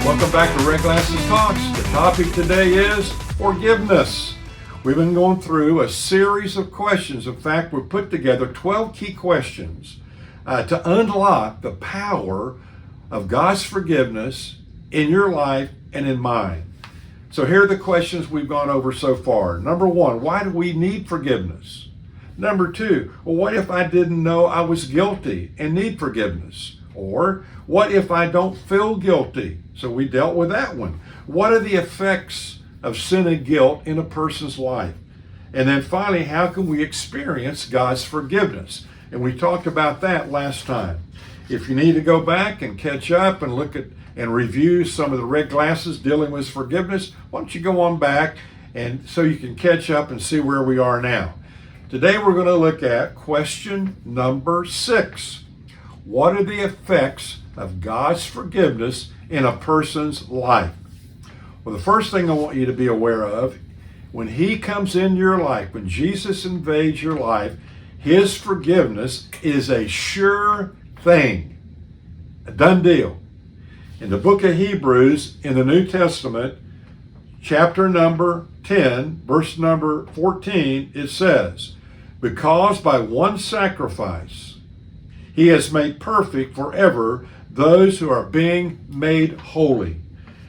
Welcome back to Red Glasses Talks. The topic today is forgiveness. We've been going through a series of questions. In fact, we've put together 12 key questions to unlock the power of God's forgiveness in your life and in mine. So here are the questions we've gone over so far. Number one, why do we need forgiveness? Number two, well, what if I didn't know I was guilty and need forgiveness? Or what if I don't feel guilty? So we dealt with that one. What are the effects of sin and guilt in a person's life? And then finally, how can we experience God's forgiveness? And we talked about that last time. If you need to go back and catch up and look at and review some of the red glasses dealing with forgiveness, why don't you go on back and so you can catch up and see where we are now. Today we're going to look at question number 6. What are the effects of God's forgiveness in a person's life? Well, the first thing I want you to be aware of, when He comes in your life, when Jesus invades your life, His forgiveness is a sure thing, a done deal. In the book of Hebrews, in the New Testament, chapter number 10, verse number 14, it says, "Because by one sacrifice He has made perfect forever those who are being made holy."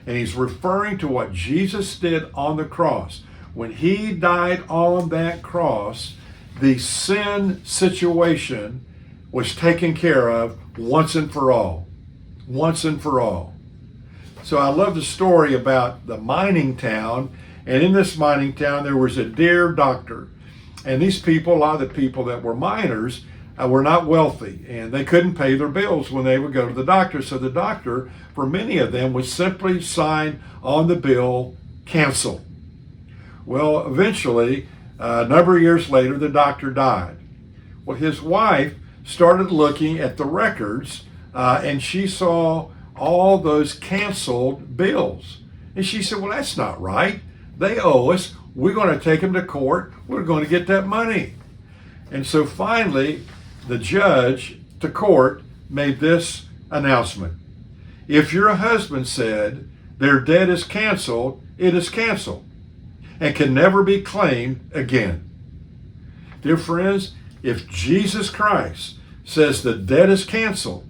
And he's referring to what Jesus did on the cross. When He died on that cross, the sin situation was taken care of once and for all. Once and for all. So I love the story about the mining town. And in this mining town, there was a dear doctor. And these people, a lot of the people that were miners, were not wealthy, and they couldn't pay their bills when they would go to the doctor. So the doctor, for many of them, would simply sign on the bill, cancel. Well, eventually, a number of years later, the doctor died. Well, his wife started looking at the records, and she saw all those canceled bills. And she said, well, that's not right. They owe us. We're going to take them to court. We're going to get that money. And so finally, the judge to court made this announcement. If your husband said their debt is canceled, it is canceled and can never be claimed again. Dear friends, if Jesus Christ says the debt is canceled,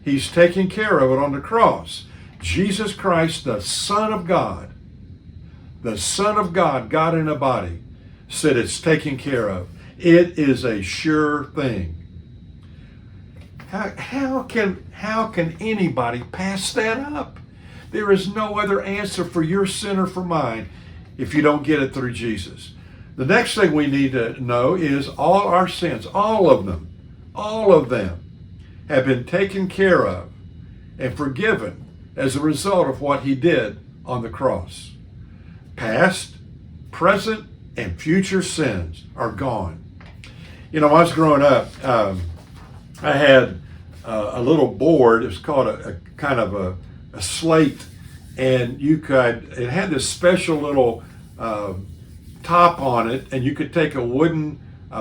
He's taking care of it on the cross. Jesus Christ, the Son of God, God in a body, said it's taken care of. It is a sure thing. How can anybody pass that up? There is no other answer for your sin or for mine if you don't get it through Jesus. The next thing we need to know is all our sins, all of them have been taken care of and forgiven as a result of what He did on the cross. Past, present, and future sins are gone. You know, when I was growing up, I had a little board. It was called a kind of a slate, and it had this special little top on it, and you could take a wooden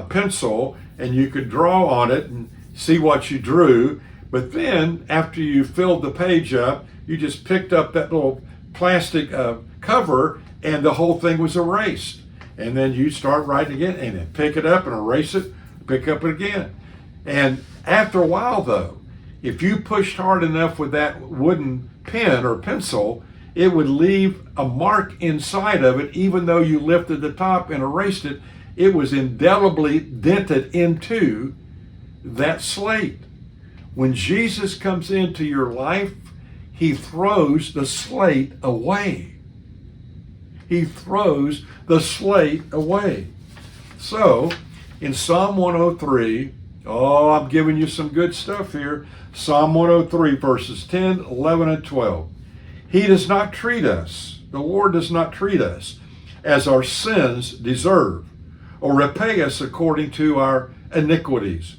pencil and you could draw on it and see what you drew. But then after you filled the page up, you just picked up that little plastic cover, and the whole thing was erased. And then you start writing again, and then pick it up and erase it, pick up it again. And after a while, though, if you pushed hard enough with that wooden pen or pencil, it would leave a mark inside of it. Even though you lifted the top and erased it, it was indelibly dented into that slate. When Jesus comes into your life, He throws the slate away. He throws the slate away. So, in Psalm 103, I'm giving you some good stuff here. Psalm 103, verses 10, 11, and 12. He does not treat us, the Lord does not treat us as our sins deserve, or repay us according to our iniquities.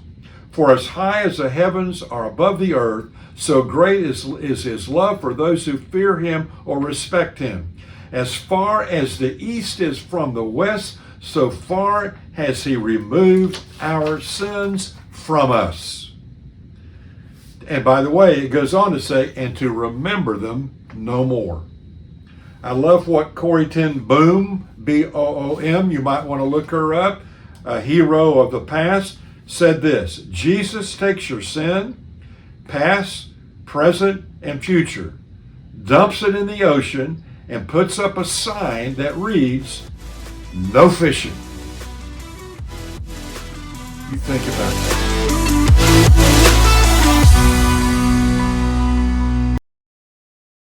For as high as the heavens are above the earth, so great is His love for those who fear Him or respect Him. As far as the east is from the west, so far has He removed our sins from us. And by the way, it goes on to say, and to remember them no more. I love what Corrie ten Boom, B-O-O-M, you might want to look her up, a hero of the past, said this: Jesus takes your sin, past, present, and future, dumps it in the ocean, and puts up a sign that reads, "No fishing." You think about that.